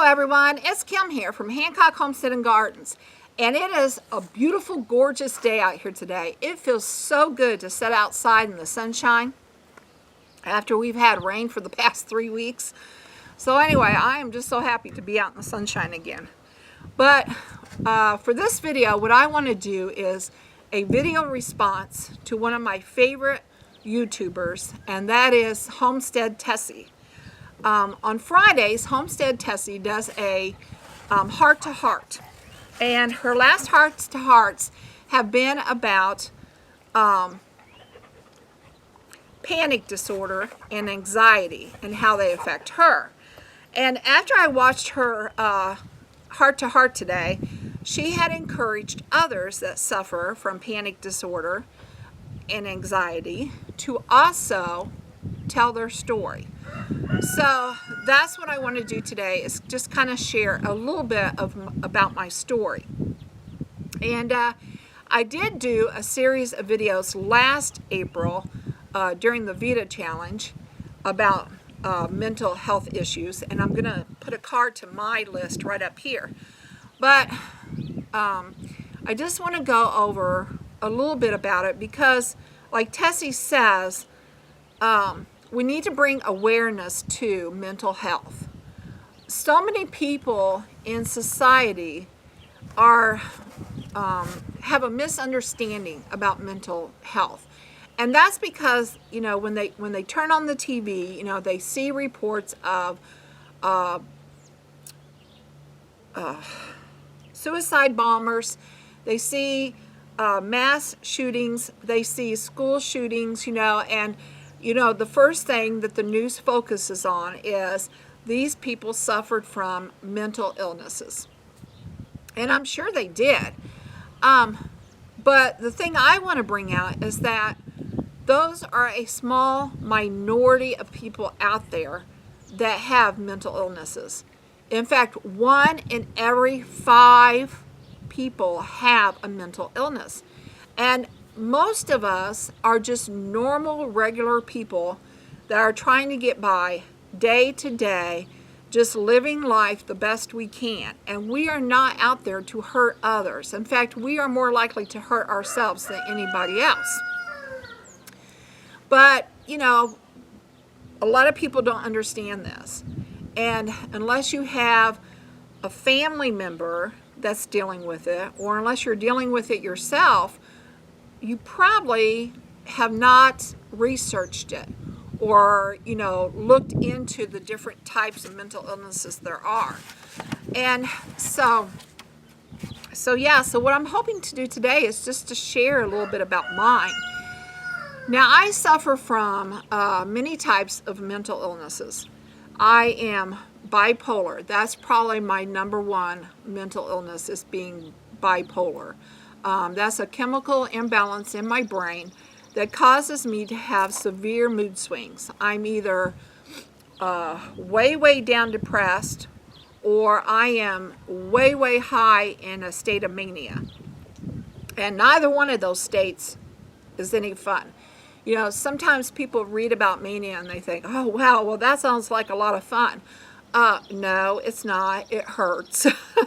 everyone, it's Kim here from Hancock Homesteading Gardens, and it is a beautiful, gorgeous day out here today. It feels so good to sit outside in the sunshine after we've had rain for the past 3 weeks. So anyway, I am just so happy to be out in the sunshine again. But for this video, what I want to do is a video response to one of my favorite YouTubers, and that is Homestead Tessie. On Fridays, Homestead Tessie does a heart-to-heart, and her last heart-to-hearts have been about panic disorder and anxiety and how they affect her. And after I watched her heart-to-heart today, she had encouraged others that suffer from panic disorder and anxiety to also tell their story. So that's what I want to do today, is just kind of share a little bit about my story. And I did do a series of videos last April during the VEDA challenge about mental health issues, and I'm going to put a card to my list right up here. But I just want to go over a little bit about it because, like Tessie says, we need to bring awareness to mental health. So many people in society are have a misunderstanding about mental health, and that's because, you know, when they turn on the TV, you know, they see reports of suicide bombers, they see mass shootings, they see school shootings, you know, and you know, the first thing that the news focuses on is these people suffered from mental illnesses. And I'm sure they did. But the thing I want to bring out is that those are a small minority of people out there that have mental illnesses. In fact, 1 in every 5 people have a mental illness. And most of us are just normal, regular people that are trying to get by day to day, just living life the best we can. And we are not out there to hurt others. In fact, we are more likely to hurt ourselves than anybody else. But, you know, a lot of people don't understand this. And unless you have a family member that's dealing with it, or unless you're dealing with it yourself, you probably have not researched it or, you know, looked into the different types of mental illnesses there are. And so what I'm hoping to do today is just to share a little bit about mine. Now, I suffer from many types of mental illnesses. I am bipolar. That's probably my #1 mental illness, is being bipolar. That's a chemical imbalance in my brain that causes me to have severe mood swings. I'm either way down depressed, or I am way high in a state of mania. And neither one of those states is any fun. You know, sometimes people read about mania and they think, oh wow, well that sounds like a lot of fun. No, it's not. It hurts.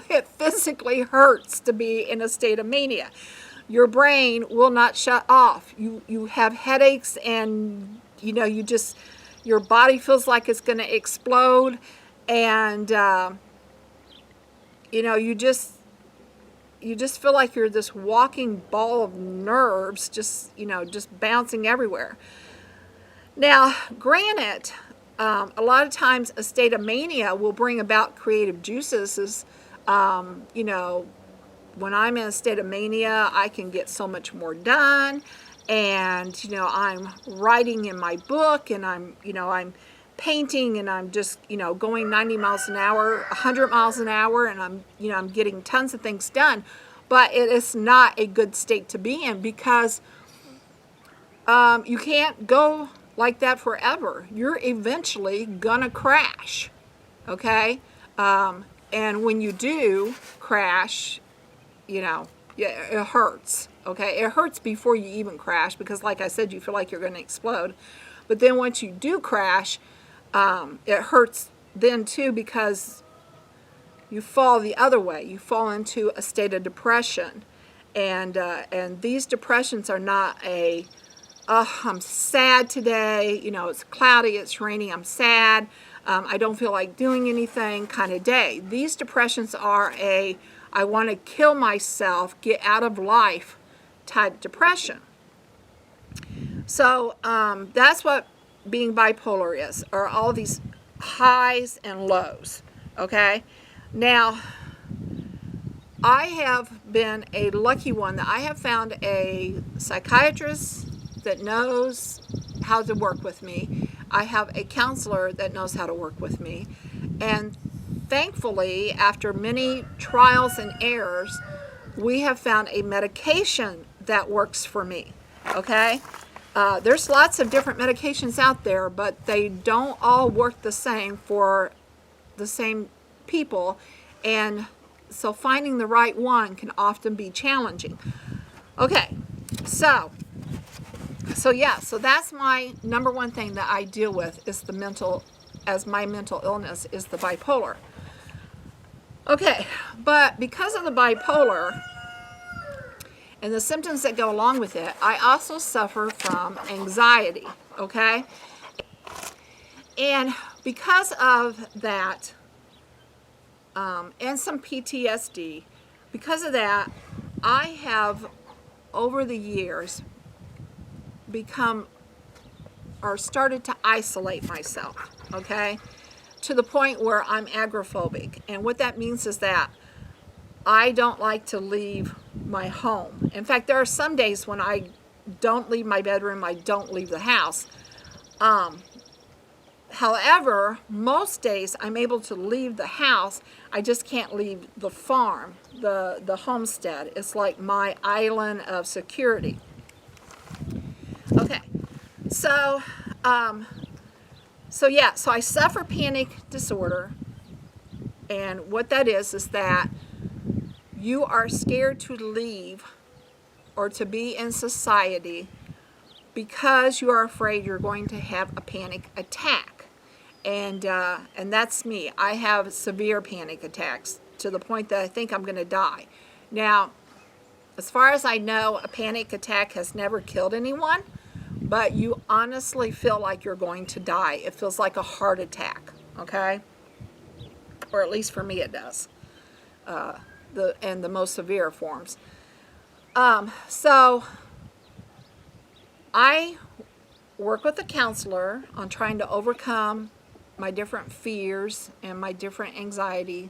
It physically hurts to be in a state of mania. Your brain will not shut off. You have headaches, and you know, your body feels like it's going to explode, and you know, you just feel like you're this walking ball of nerves, just, you know, just bouncing everywhere. Now, granted, a lot of times a state of mania will bring about creative juices. You know, when I'm in a state of mania, I can get so much more done, and, you know, I'm writing in my book, and I'm painting, and I'm just, you know, going 90 miles an hour, 100 miles an hour, and I'm getting tons of things done. But it is not a good state to be in, because you can't go like that forever. You're eventually gonna crash, okay? And when you do crash, you know, it hurts, okay? It hurts before you even crash, because like I said, you feel like you're gonna explode. But then once you do crash, it hurts then too, because you fall the other way. You fall into a state of depression. And these depressions are not a, oh, I'm sad today, you know, it's cloudy, it's rainy, I'm sad, I don't feel like doing anything kind of day. These depressions are a, I want to kill myself, get out of life type depression. So that's what being bipolar is, are all these highs and lows, okay? Now, I have been a lucky one that I have found a psychiatrist that knows how to work with me. I have a counselor that knows how to work with me. And thankfully, after many trials and errors, we have found a medication that works for me, okay? There's lots of different medications out there, but they don't all work the same for the same people. And so finding the right one can often be challenging. Okay, so that's my number one thing that I deal with is the mental, as my mental illness is the bipolar. Okay, but because of the bipolar and the symptoms that go along with it, I also suffer from anxiety, okay? And because of that, and some PTSD, because of that, I have, over the years, become or started to isolate myself, okay, to the point where I'm agoraphobic. And what that means is that I don't like to leave my home. In fact, there are some days when I don't leave my bedroom, I don't leave the house. However, most days I'm able to leave the house. I just can't leave the farm, the homestead. It's like my island of security. Okay, so I suffer panic disorder, and what that is that you are scared to leave or to be in society because you are afraid you're going to have a panic attack. And that's me. I have severe panic attacks to the point that I think I'm going to die. Now, as far as I know, a panic attack has never killed anyone, but you honestly feel like you're going to die. It feels like a heart attack, okay? Or at least for me it does. The most severe forms. So I work with a counselor on trying to overcome my different fears and my different anxiety,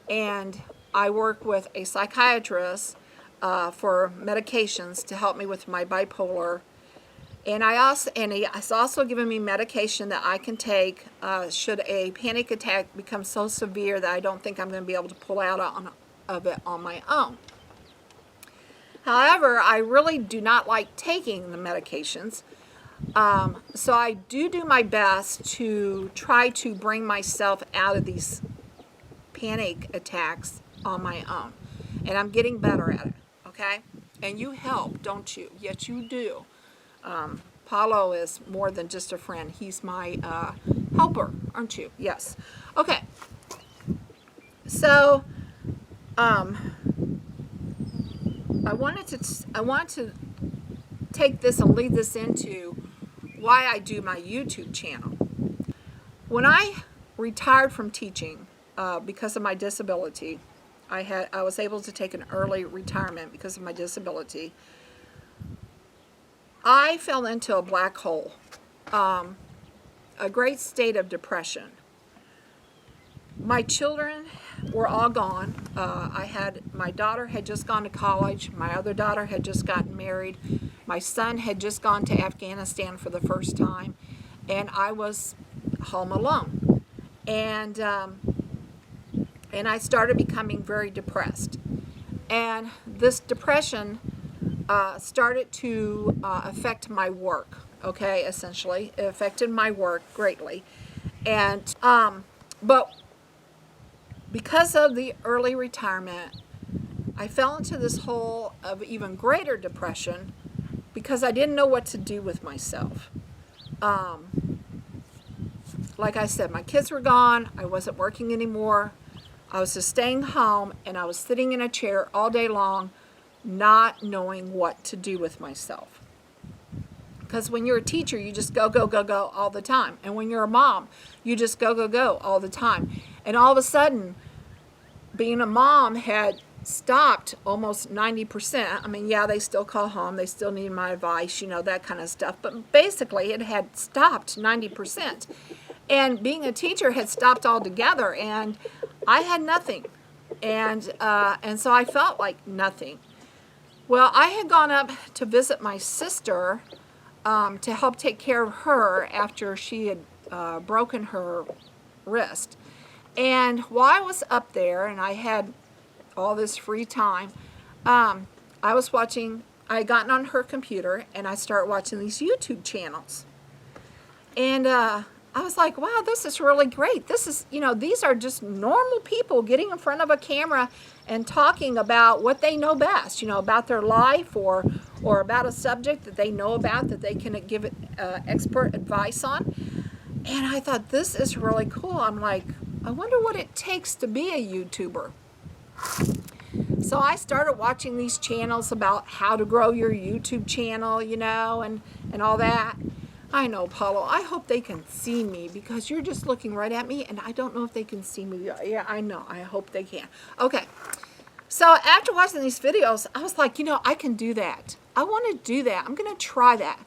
and I work with a psychiatrist for medications to help me with my bipolar, and he has also given me medication that I can take should a panic attack become so severe that I don't think I'm going to be able to pull out of it on my own. However, I really do not like taking the medications. So I do my best to try to bring myself out of these panic attacks on my own. And I'm getting better at it, okay? And you help, don't you? Yes, you do. Paulo is more than just a friend. He's my helper, aren't you? Yes. Okay. So, I want to take this and lead this into why I do my YouTube channel. When I retired from teaching because of my disability, I was able to take an early retirement because of my disability. I fell into a black hole, a great state of depression. My children were all gone. My daughter had just gone to college. My other daughter had just gotten married. My son had just gone to Afghanistan for the first time, and I was home alone. And I started becoming very depressed. And this depression started to affect my work, okay, essentially. It affected my work greatly. And, but because of the early retirement, I fell into this hole of even greater depression because I didn't know what to do with myself. Like I said, my kids were gone. I wasn't working anymore. I was just staying home, and I was sitting in a chair all day long, not knowing what to do with myself. Because when you're a teacher, you just go, go, go, go all the time. And when you're a mom, you just go, go, go all the time. And all of a sudden, being a mom had stopped almost 90%. I mean, yeah, they still call home. They still need my advice, you know, that kind of stuff. But basically, it had stopped 90%. And being a teacher had stopped altogether. And I had nothing. And so I felt like nothing. Well, I had gone up to visit my sister to help take care of her after she had broken her wrist. And while I was up there and I had all this free time, I had gotten on her computer and I started watching these YouTube channels. And I was like, wow, this is really great. This is, you know, these are just normal people getting in front of a camera and talking about what they know best, you know, about their life or about a subject that they know about that they can give it expert advice on. And I thought, this is really cool. I'm like, I wonder what it takes to be a YouTuber. So I started watching these channels about how to grow your YouTube channel, you know, and all that. I know, Paulo, I hope they can see me because you're just looking right at me and I don't know if they can see me. Yeah, I know. I hope they can. Okay. So after watching these videos, I was like, you know, I can do that. I want to do that. I'm going to try that.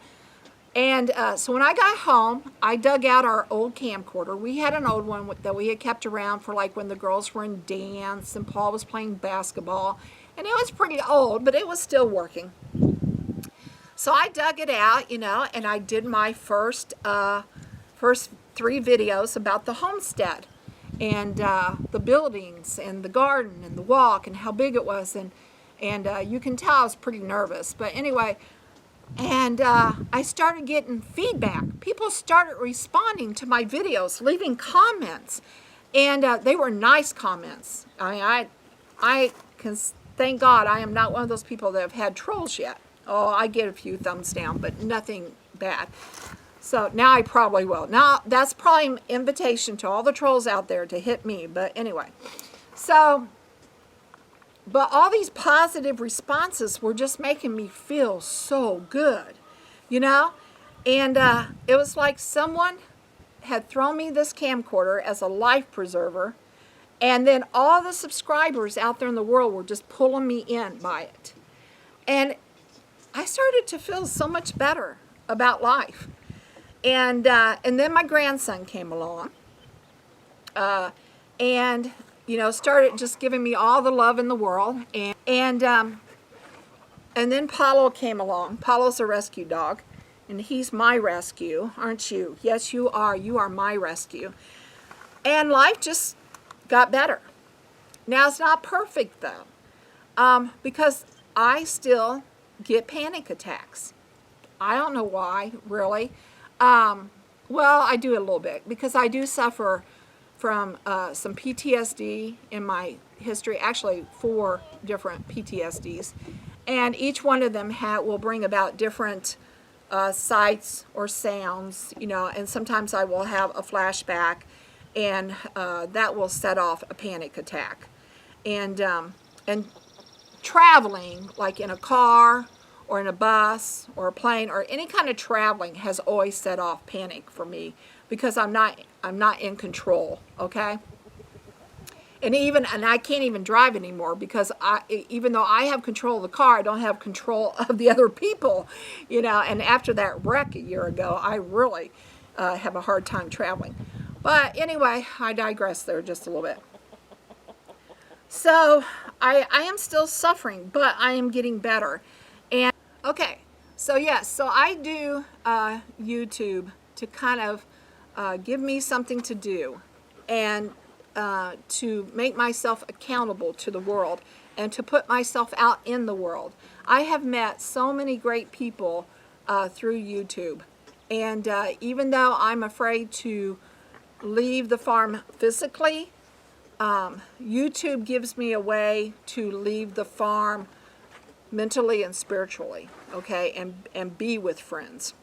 And so when I got home, I dug out our old camcorder. We had an old one that we had kept around for like when the girls were in dance and Paul was playing basketball. And it was pretty old, but it was still working. So I dug it out, you know, and I did my first 3 videos about the homestead and the buildings and the garden and the walk and how big it was. And you can tell I was pretty nervous. But anyway, and I started getting feedback. People started responding to my videos, leaving comments. And they were nice comments. I can thank God I am not one of those people that have had trolls yet. Oh, I get a few thumbs down, but nothing bad. So now I probably will. Now that's probably an invitation to all the trolls out there to hit me. But anyway, so, but all these positive responses were just making me feel so good, you know? And it was like someone had thrown me this camcorder as a life preserver. And then all the subscribers out there in the world were just pulling me in by it. And I started to feel so much better about life. And then my grandson came along and, you know, started just giving me all the love in the world. And then Paulo came along. Paulo's a rescue dog, and he's my rescue, aren't you? Yes, you are. You are my rescue. And life just got better. Now, it's not perfect, though, because I still get panic attacks. I don't know why, really. Well, I do a little bit because I do suffer from some PTSD in my history, actually 4 different PTSDs, and each one of them will bring about different sights or sounds, you know, and sometimes I will have a flashback, and that will set off a panic attack. And traveling, like in a car or in a bus or a plane or any kind of traveling, has always set off panic for me because I'm not in control, okay? And I can't even drive anymore because even though I have control of the car, I don't have control of the other people, you know. And after that wreck a year ago, I really have a hard time traveling. But anyway, I digress there just a little bit. So I am still suffering, but I am getting better. And okay, so yes, so I do YouTube to kind of give me something to do and to make myself accountable to the world and to put myself out in the world. I have met so many great people through YouTube, and even though I'm afraid to leave the farm physically, YouTube gives me a way to leave the farm mentally and spiritually, okay, and be with friends.